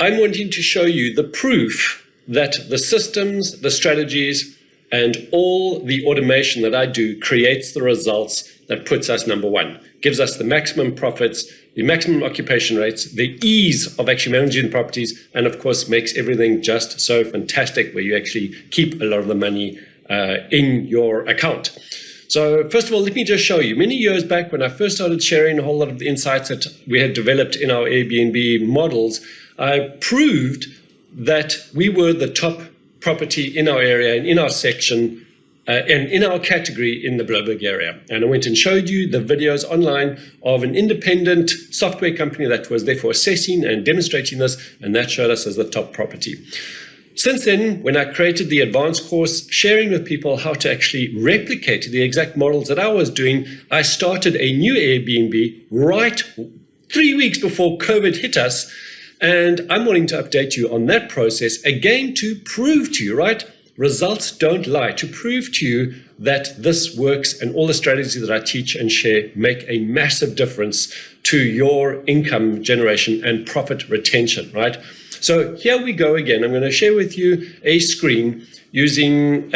I'm wanting to show you the proof that the systems, the strategies, and all the automation that I do creates the results that puts us number one, gives us the maximum profits, the maximum occupation rates, the ease of actually managing properties, and of course makes everything just so fantastic where you actually keep a lot of the money in your account. So first of all, let me just show you. Many years back when I first started sharing a whole lot of the insights that we had developed in our Airbnb models, I proved that we were the top property in our area and in our section and in our category in the Bloberg area. And I went and showed you the videos online of an independent software company that was therefore assessing and demonstrating this, and that showed us as the top property. Since then, when I created the advanced course, sharing with people how to actually replicate the exact models that I was doing, I started a new Airbnb right 3 weeks before COVID hit us. And I'm wanting to update you on that process again to prove to you, right? Results don't lie, to prove to you that this works and all the strategies that I teach and share make a massive difference to your income generation and profit retention, right? So here we go again. I'm going to share with you a screen using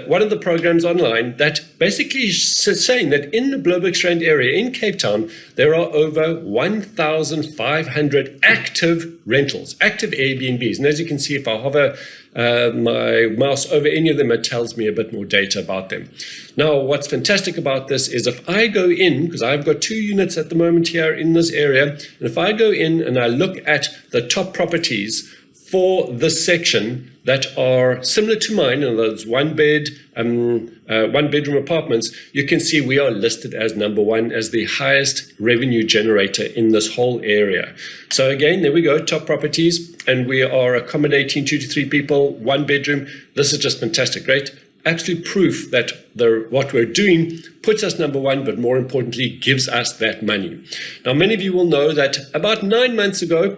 one of the programs online that basically is saying that in the Blobergstrand area in Cape Town, there are over 1,500 active rentals, active Airbnbs. And as you can see, if I hover my mouse over any of them, it tells me a bit more data about them. Now, what's fantastic about this is if I go in, because I've got 2 units at the moment here in this area, and if I go in and I look at the top properties for this section that are similar to mine, and those one bedroom apartments, you can see we are listed as number one, as the highest revenue generator in this whole area. So again, there we go, top properties, and we are accommodating 2 to 3 people, 1 bedroom. This is just fantastic, right? Absolute proof that what we're doing puts us number one, but more importantly, gives us that money. Now, many of you will know that about 9 months ago,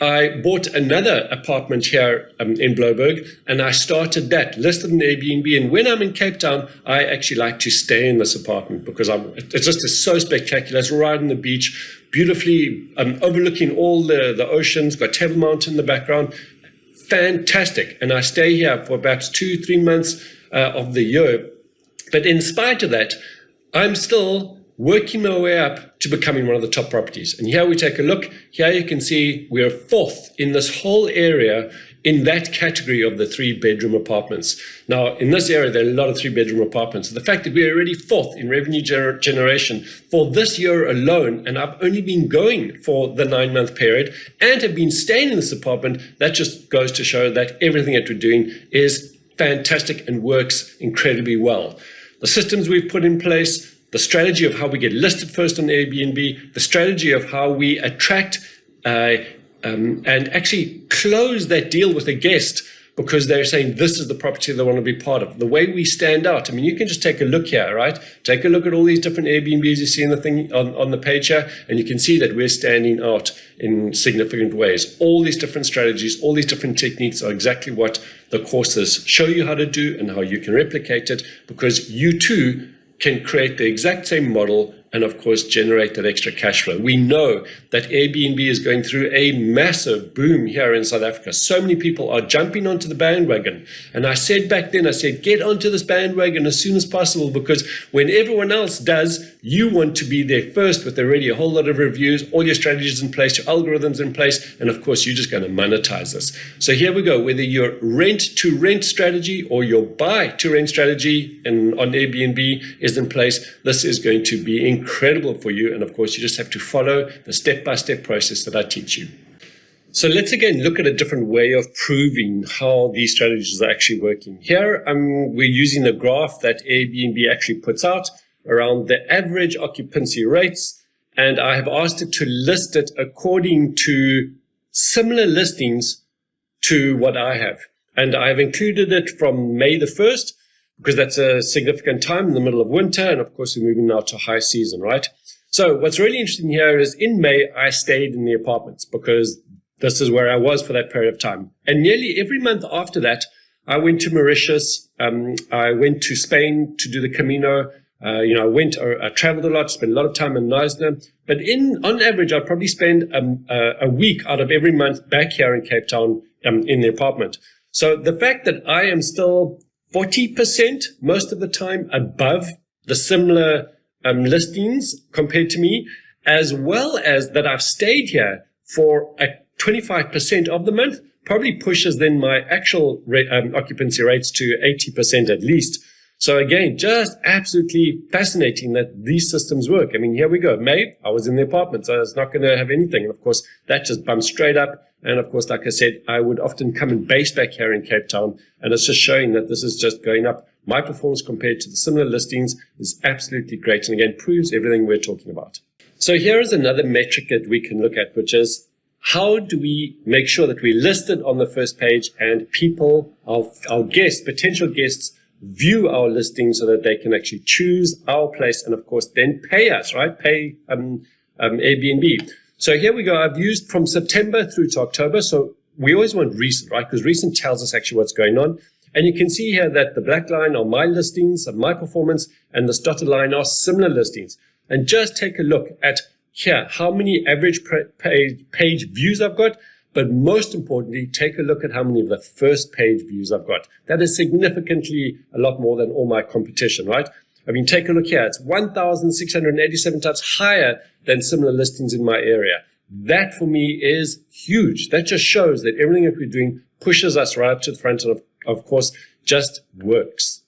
I bought another apartment here in Bloberg, and I started that, listed in Airbnb. And when I'm in Cape Town, I actually like to stay in this apartment because it just is so spectacular. It's right on the beach, beautifully overlooking all the oceans, got Table Mountain in the background. Fantastic. And I stay here for perhaps 2-3 months of the year. But in spite of that, I'm still working my way up to becoming one of the top properties. And here we take a look. Here you can see we are 4th in this whole area in that category of the 3-bedroom apartments. Now, in this area, there are a lot of 3-bedroom apartments. So the fact that we're already 4th in revenue generation for this year alone, and I've only been going for the 9-month period and have been staying in this apartment, that just goes to show that everything that we're doing is fantastic and works incredibly well. The systems we've put in place, the strategy of how we get listed first on Airbnb, the strategy of how we attract and actually close that deal with a guest because they're saying this is the property they want to be part of. The way we stand out. I mean, you can just take a look here, right? Take a look at all these different Airbnbs you see in the thing on the page here, and you can see that we're standing out in significant ways. All these different strategies, all these different techniques are exactly what the courses show you how to do and how you can replicate it, because you too can create the exact same model and, of course, generate that extra cash flow. We know that Airbnb is going through a massive boom here in South Africa. So many people are jumping onto the bandwagon. And I said back then, I said, get onto this bandwagon as soon as possible, because when everyone else does, you want to be there first with already a whole lot of reviews, all your strategies in place, your algorithms in place, and of course, you're just going to monetize this. So here we go. Whether your rent-to-rent strategy or your buy-to-rent strategy on Airbnb is in place, this is going to be incredible for you. And of course, you just have to follow the step-by-step process that I teach you. So let's again look at a different way of proving how these strategies are actually working. Here, we're using the graph that Airbnb actually puts out around the average occupancy rates, and I have asked it to list it according to similar listings to what I have. And I've included it from May the 1st, because that's a significant time in the middle of winter, and of course we're moving now to high season, right? So what's really interesting here is in May, I stayed in the apartments because this is where I was for that period of time. And nearly every month after that, I went to Mauritius, I went to Spain to do the Camino, I traveled a lot, spent a lot of time in Knysna, but on average, I'd probably spend a week out of every month back here in Cape Town in the apartment. So the fact that I am still 40% most of the time above the similar listings compared to me, as well as that I've stayed here for 25% of the month, probably pushes then my actual occupancy rates to 80% at least. So again, just absolutely fascinating that these systems work. I mean, here we go. May, I was in the apartment, so I was not going to have anything. And of course, that just bumped straight up. And of course, like I said, I would often come and base back here in Cape Town. And it's just showing that this is just going up. My performance compared to the similar listings is absolutely great. And again, proves everything we're talking about. So here is another metric that we can look at, which is how do we make sure that we're listed on the first page and people, our guests, potential guests, view our listing so that they can actually choose our place and, of course, then pay us, right? Pay Airbnb. So here we go. I've used from September through to October. So we always want recent, right? Because recent tells us actually what's going on. And you can see here that the black line are my listings and my performance, and this dotted line are similar listings. And just take a look at here, how many average page views I've got. But most importantly, take a look at how many of the first page views I've got. That is significantly a lot more than all my competition, right? I mean, take a look here. It's 1,687 times higher than similar listings in my area. That for me is huge. That just shows that everything that we're doing pushes us right up to the front and of course just works.